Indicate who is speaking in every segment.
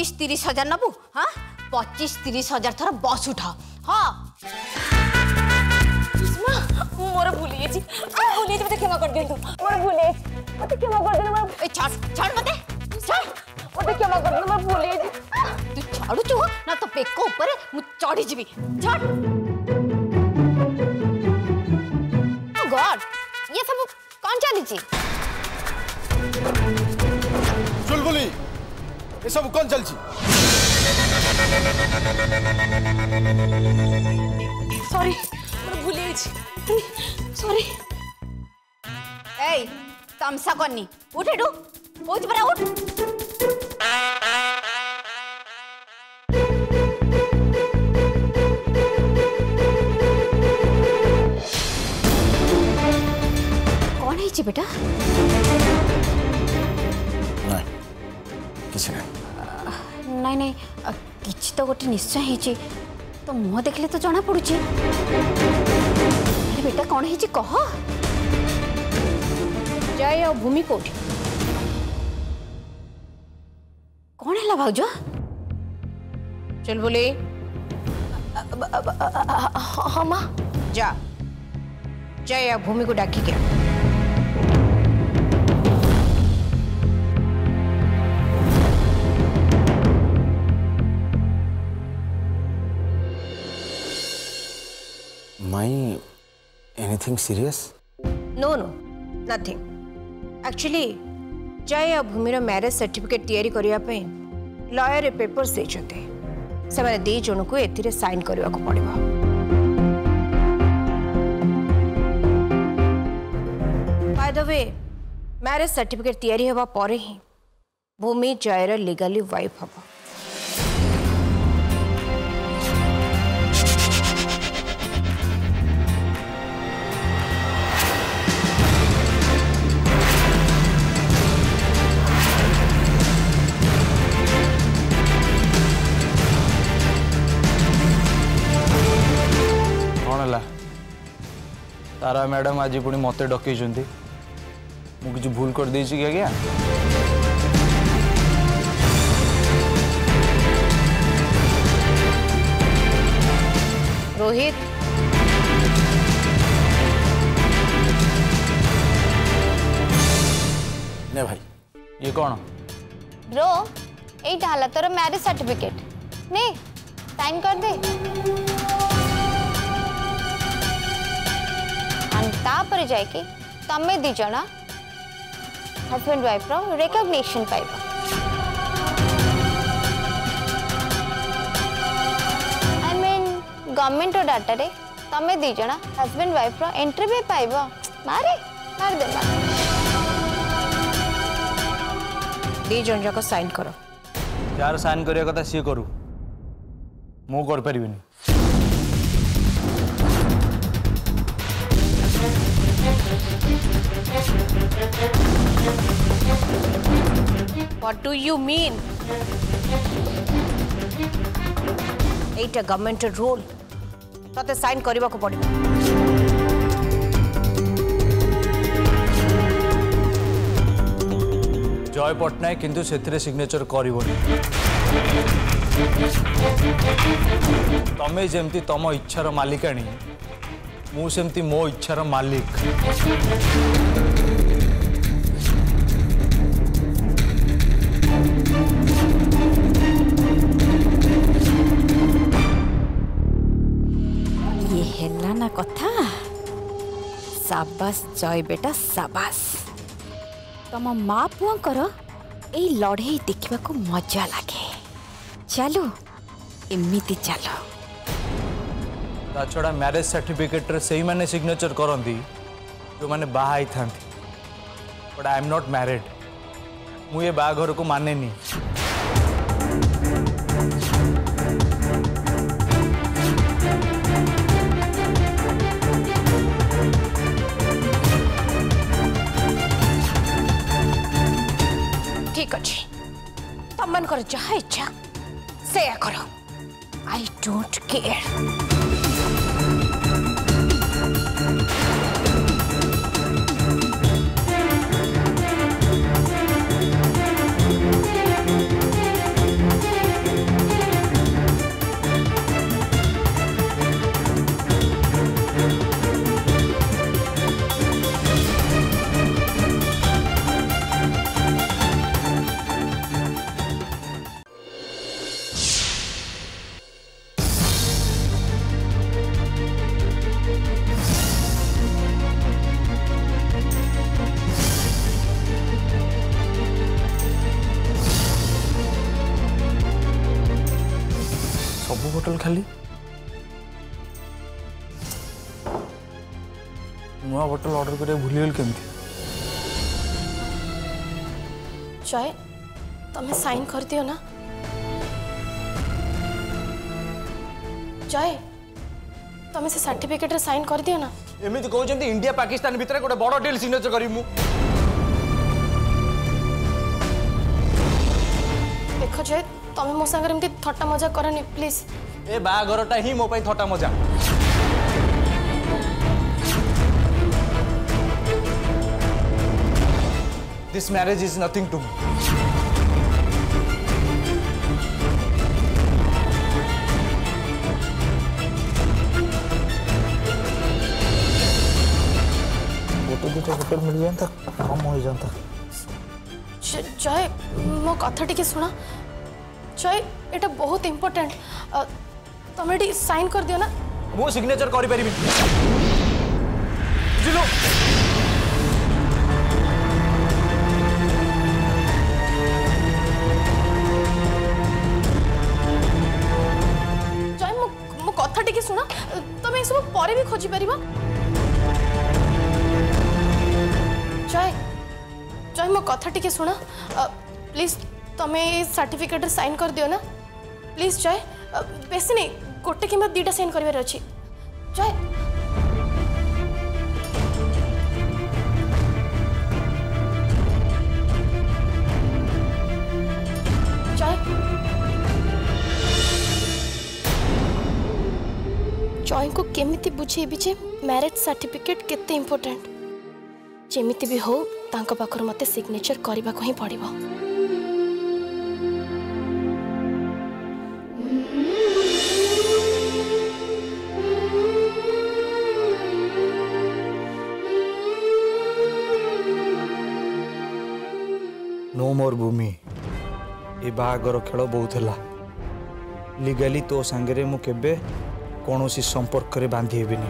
Speaker 1: 25-30 नबू हाँ 25-30 थर बस उठा हाँ
Speaker 2: मोर भूली मते क्षमा कर दियंतु मोर भूली मते क्षमा कर देना मोर
Speaker 1: छाड़ मते छाड़
Speaker 2: मते क्षमा कर देना मोर भूली
Speaker 1: तू छाड़ू छु ना तो पेको ऊपर मु चढ़ी जीवी छाड़ ओ गॉड ये सब कौन चली छी
Speaker 3: चुलबुली ये सब कौन चल छी
Speaker 2: सॉरी मोर भूली सॉरी
Speaker 1: ए तमसा करनी उठ एडू उठ बरा उठ कौन है जी बेटा नहीं नहीं किछि तो गोटे निश्चय है तो मुह देखले तो जना पड़ुची अरे बेटा कौन है कह जय और भूमि कोठी कौन है भाउज चल बोले
Speaker 2: हाँ माँ
Speaker 1: जा जय और भूमि को डाकी क्या
Speaker 3: Anything serious?
Speaker 1: No, nothing. Actually, जय और भूमिर मैरिज सर्टिफिकेट तैयारी करिया पे लॉयर पेपर्स देछते से माने दी जण को एथिरे साइन करबा को पड़िबो by the way marriage certificate तैयारी हेबा परे ही भूमि जयर लीगली वाइफ हबो
Speaker 4: तारा मैडम आज पुणी मत डकई मुझे भूल कर दे कि आज्ञा
Speaker 1: रोहित
Speaker 4: ने भाई ये कौन
Speaker 2: ब्रो एटा हला तोर मैरिज सर्टिफिकेट ने साइन कर दे तापर जाके तमे दी जना हस्बैंड वाइफ रो रिकॉग्निशन पाइबा आई मीन गवर्नमेंट डाटा रे तमे दी जना हस्बैंड वाइफ रो एंट्री भी पाइबा मार दे
Speaker 1: दी जन जाको साइन करो
Speaker 4: यार साइन करिया कथा सी करू मु कर परिबिनी
Speaker 1: What do you mean? Etah government rule तते साइन करबा को पड़िबो
Speaker 4: जय पटनायक किंतु सेथिरे सिग्नेचर करिवोनी तमे जेमती तम इच्छार मालिकाणी मु सेमती मो इच्छार मालिक
Speaker 1: ये हेला ना कथा साबास जय बेटा साबास तम माँ पुआंकर ए लड़े देखा को मजा लगे चलो एमती चलो
Speaker 4: छड़ा मैरिज सर्टिफिकेट रे सही माने सिग्नेचर करंती जो माने बाहाई थांती but I am not married मु ये बाघर को माने नी
Speaker 1: ठीक अच्छे तुम मन कर जहाँ इच्छा से करो आई डोंट केयर
Speaker 4: बोतल खाली नुआ बोतल ऑर्डर करे भूलीगल केमती
Speaker 5: जय तमें साइन कर दियो ना जय तमें से सर्टिफिकेट रे साइन कर दियो ना
Speaker 4: एमिति कहउछन्ती इंडिया पाकिस्तान भितर गोटे बड़ डील सिग्नेचर करी मु
Speaker 5: देखो जय तमें मो संगे एमती थट्टा मजाक करनी प्लीज
Speaker 4: ए बाघरटा ही मो पई थटा मजा this marriage is nothing to me hotel मिल जाता कम हो जाता
Speaker 5: जय मो कथा टिके सुना जय एटा बहुत इम्पोर्टेंट तमें टी साइन कर दियो ना
Speaker 4: मो सिग्नेचर करि परिबि बुझिलो
Speaker 5: जय मो कथा टिके सुना तमें सब परे भी खोजी परिबा जय जय मो कथा टिके सुना प्लीज तमें सर्टिफिकेट साइन कर दियो ना प्लीज जय बेसी नहीं गोटे कि दीटा साइन कर अच्छी जय जय जय को केमिति बुझेबी जे मैरिज सर्टिफिकेट केते इम्पोर्टेंट जेमिति भी हो तांको पाखर मते सिग्नेचर करबा को ही पड़िबो
Speaker 4: नो मोर भूमि ए बागर खेल बहुत है लीगली तो सांगे मु केबे कौनसी संपर्क रे बांधी हेबिनी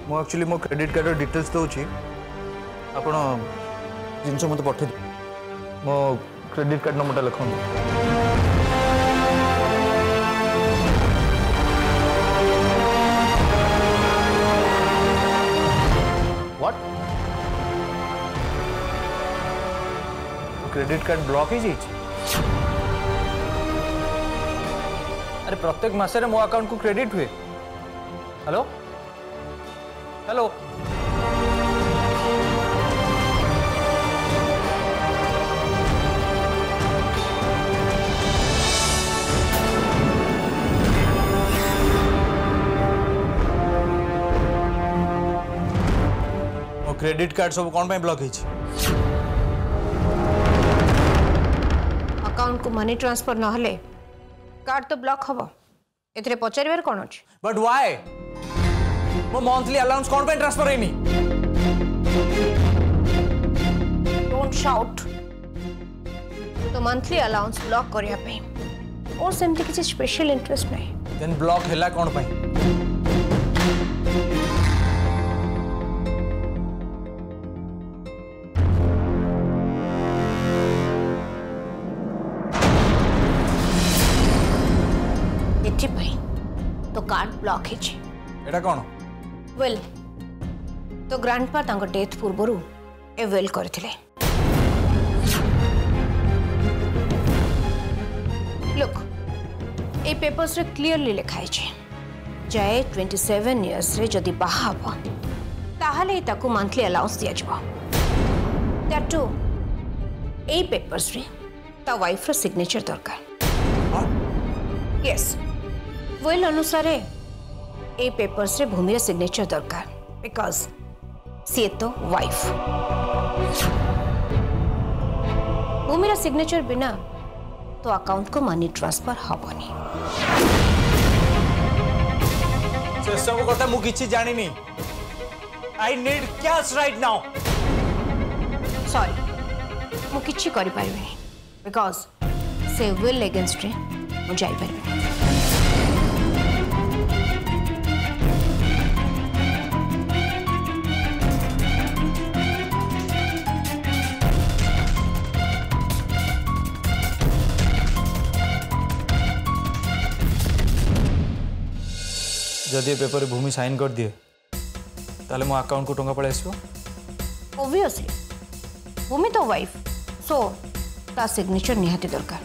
Speaker 4: मु एक्चुअली मो क्रेडिट कार्ड डिटेल्स दूची आपण जिनस मत पठे मो क्रेडिट कार्ड नंबरटा लिखନ୍ତୁ व्हाट क्रेडिट कार्ड ब्लॉक ही अरे प्रत्येक मासरे मो अकाउंट को क्रेडिट हुए हेलो हेलो मो क्रेडिट कार्ड सब कौन ब्लॉक
Speaker 1: अकाउंट को मनी ट्रांसफर न हले कार्ड तो ब्लॉक हबो एथरे पचारिबार कोन अछि
Speaker 4: बट व्हाई मो मंथली अलाउंस कौन पे ट्रांसफर है नहीं
Speaker 1: डोंट शाउट तो मंथली अलाउंस ब्लॉक करिया पे और सेमती किसी स्पेशल इंटरेस्ट नहीं
Speaker 4: देन ब्लॉक हैला कौन पे
Speaker 1: एठी पे तो कार्ड ब्लॉक है छी
Speaker 4: एटा कौन
Speaker 1: वेल तो ग्रैंडपा तांको डेथ पूर्वरु ए वेल करथिले लुक ए पेपर्स रे क्लियरली लिखाई छे जय 27 इयर्स रे जदी बाहा हबो ताहाले ताकू मंथली अलाउंस दिया जबो दैट टू ए पेपर्स रे ता वाइफ रो सिग्नेचर दरकार यस वेल अनुसारे ए पेपर्स रे भूमि सिग्नेचर दरकार बिकॉज सी तो वाइफ भूमि सिग्नेचर बिना तो अकाउंट को मनी ट्रांसफर हबनी
Speaker 4: से सब कथा मु किछि जानि नी I need cash right now
Speaker 1: sorry मु किछि करि पारिबेनी बिकॉज से विल अगेंस्ट रे मु जाई पारिबेनी
Speaker 4: जदि पेपर भूमि साइन कर दिए ताले मो अकाउंट को टंका पड़े आसो।
Speaker 1: ऑब्वियसली भूमि तो वाइफ सो ता सिग्नेचर निहाती दरकार।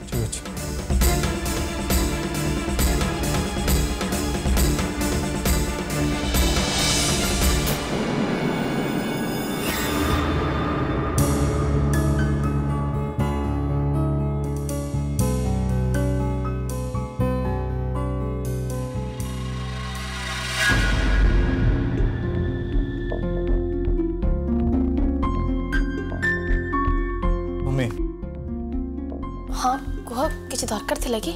Speaker 4: ठीक अच्छे।
Speaker 5: हाँ कह किसी दरकार थिला कि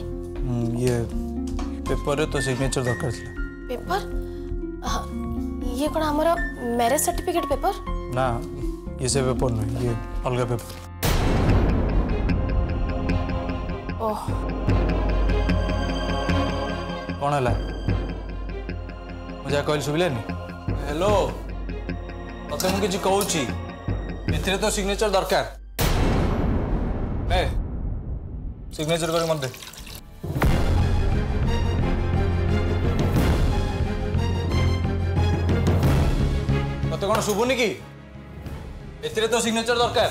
Speaker 4: ये पेपर तो सिग्नेचर दरकार थी।
Speaker 5: पेपर हाँ, ये कौन हमारा मैरिज सर्टिफिकेट पेपर
Speaker 4: ना ये से पेपर नहीं ये अलग पेपर।
Speaker 5: ओह
Speaker 4: कौन है मुझे कहल सुविलानी। हेलो तते मुझे किसी कहूँ ए तो सिग्नेचर दरकार सिग्नेचर कर मत दे। तते कौन शुभुनि कि ए तो सिग्नेचर दरकार।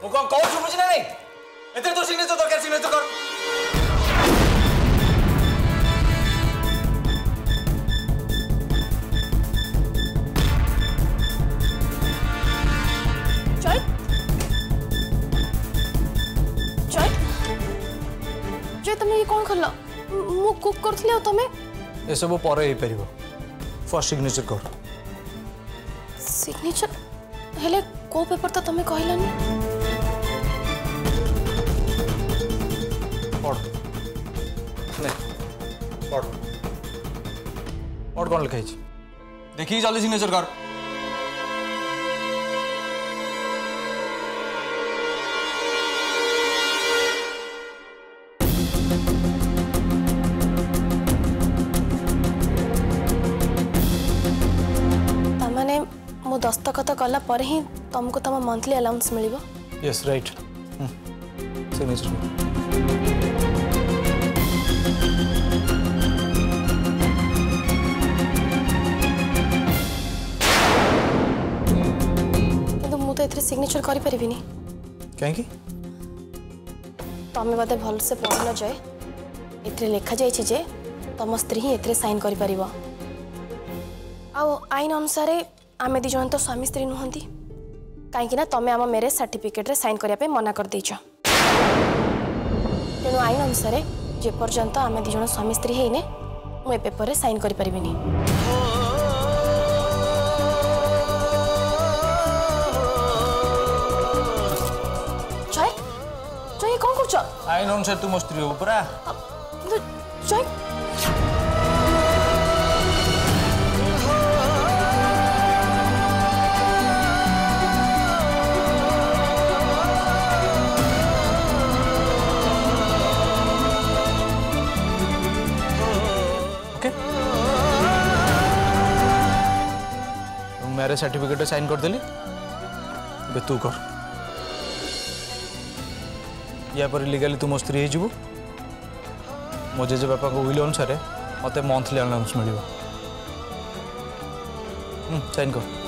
Speaker 4: मु कौन कहूँ शुभुची ना नहीं ए तो सिग्नेचर दरकार सिग्नेचर कर।
Speaker 5: तुम ये कौन खल मु कुक करथले तमे
Speaker 4: ए सब परे ही परिबो फर्स्ट सिग्नेचर कर।
Speaker 5: सिग्नेचर हेले को पेपर तो तमे कहलानी
Speaker 4: पढ़ ले पढ़ पढ़ कौन लिखा है देखिए जल्दी सिग्नेचर कर।
Speaker 5: मो दस्तखत कला पर ही तुमको तुम मंथली अलाउंस मिलिबो।
Speaker 4: यस राइट सिग्नेचर
Speaker 5: किंतु मु तो एथरे सिग्नेचर करि परिबिनी
Speaker 4: कहीं
Speaker 5: तमे बदे भल से पढ़ल जाए एथरे लिखा जाय छी जे तम स्त्री ही एथरे साइन करि परिबो। आ आईन अनुसार आमे दी जन तो स्वामी स्त्री नुहंती कहीं तमें आम मैरिज सर्टिफिकेट रे साइन करने मना कर देछ। तेणु आईन अनुसार जे पर्यंत आमे दी जन स्वामी स्त्री हेने मु ए पेपर रे साइन करि परिबिनी। जय जय कौन करछ
Speaker 4: आईन अनुसार तू मो स्त्री हो पूरा
Speaker 5: जय
Speaker 4: मैरिज सर्टिफिकेट साइन कर देली बे तू कर या पर लीगली तू मो स्त्री हो मो जेजे बापा को विल अनुसार मत मंथली अलाउंस मिल साइन कर।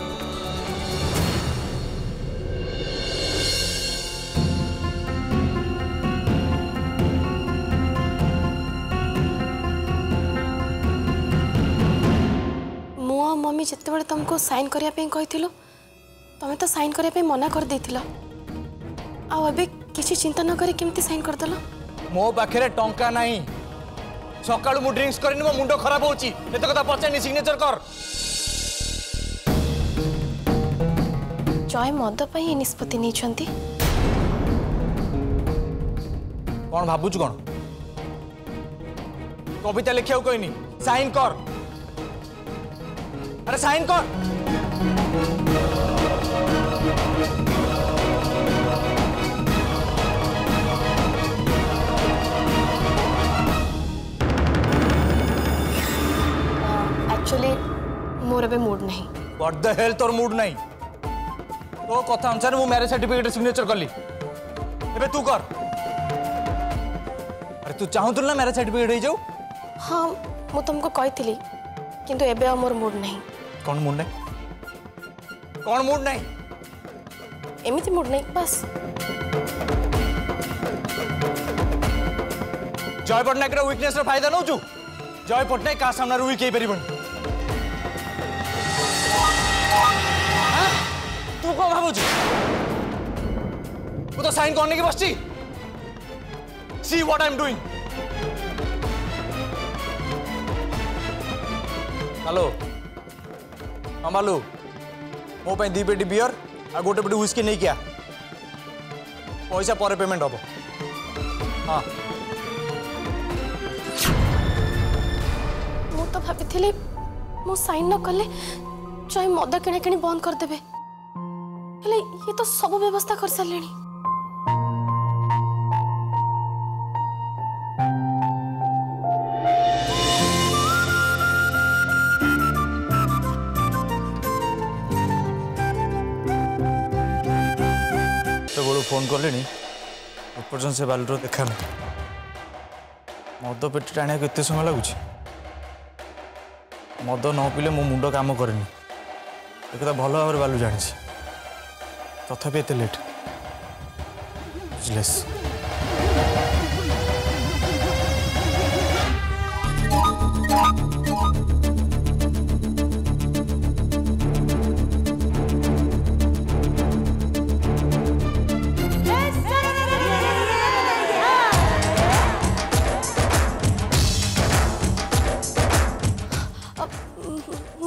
Speaker 5: मम्मी जिते तुमको साइन करने कही तुम्हें तो साइन करने मना कर देथिल आबे किसी चिंता न करी केमती साइन करदेल।
Speaker 4: मो पाखे टंका नहीं सकाळु मु ड्रिंक्स करनी मो मुंडो खराब होची एत कथा पचानी सिग्नेचर कर।
Speaker 5: जय मद पे निष्पत्ति नहीं छंती
Speaker 4: कौन भाबुच कौन कविता लिखा कहनी साइन कर अरे साइन कर।
Speaker 5: एक्चुअली मोर अबे मूड नहीं।
Speaker 4: व्हाट द हेल तोर मूड नहीं तो कथा अनुसार मु मैरिज सर्टिफिकेट सिग्नेचर करली एबे तू कर। अरे तू चाहूतु ना मैरिज सर्टिफिकेट हो जाऊ।
Speaker 5: हाँ मु तुमको कही किंतु एबे आ मोर मूड नहीं।
Speaker 4: कौन मूड नहीं? कौन मूड नहीं?
Speaker 5: एमिति मूड नहीं बस।
Speaker 4: जय पट्टनायक वीकनेस फायदा नौ जय पट्टनायक क्या सामने वीक हो तू कौन भावुच तो साइन करने की बस see what I am doing. Hello हाँ बालू मो पे 2 पेटी बियर आ गोटे पेटी व्हिस्की नहीं क्या पैसा पर पेमेंट हम। हाँ
Speaker 5: तो भाभी मु साइन न कले जय मद किଣା किणी बंद करदेबे हेले ये तो सब व्यवस्था कर सारलेनी।
Speaker 4: तो बोलो फोन कले एपर्तन से बालूर देखा ना मद पेटी टाणिया केते समय लगुच मद न पीले मो मुंड काम करे एक भल भाव बालू जानी तथापि एत लेट बुझलेस।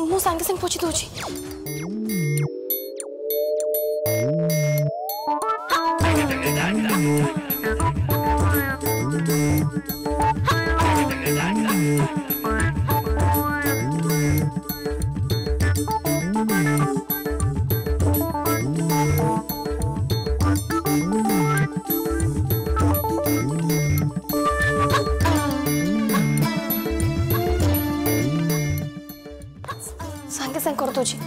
Speaker 5: मु सांगे संग पूछी दूची। सांगे संग कर दूची।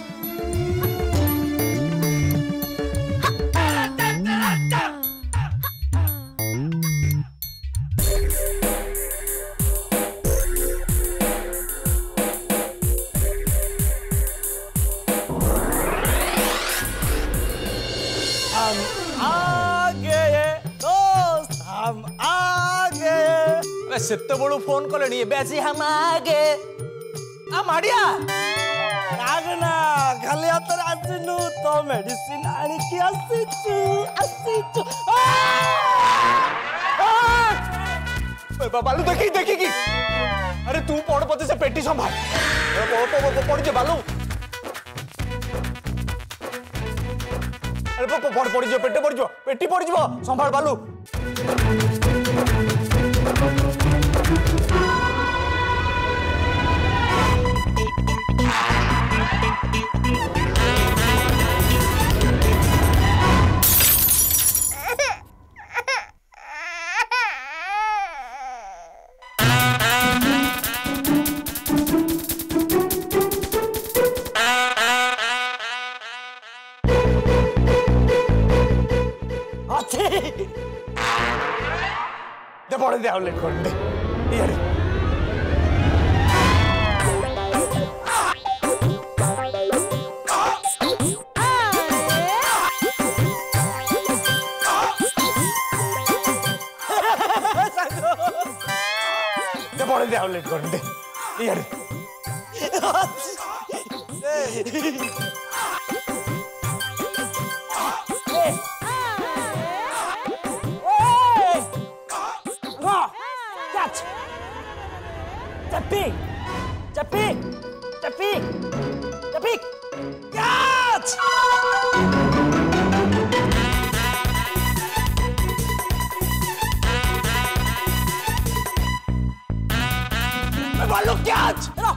Speaker 4: सेते बड़ू फोन कले बेसी हम आगे आ माड़िया
Speaker 6: ना खाली हाथ आसनु तो मेडिसिन आनिकी आसीचु
Speaker 4: बालू देखी देखी की अरे तू पड़ पते से पेटी संभाल पड़ जे बालू अरे पड़ जो पेटी पड़ जो पेटी पड़ जो संभाल बालू। पड़े दे आउटलेट कर दे यार दे पड़े दे आउटलेट कर दे यार Look, catch! No!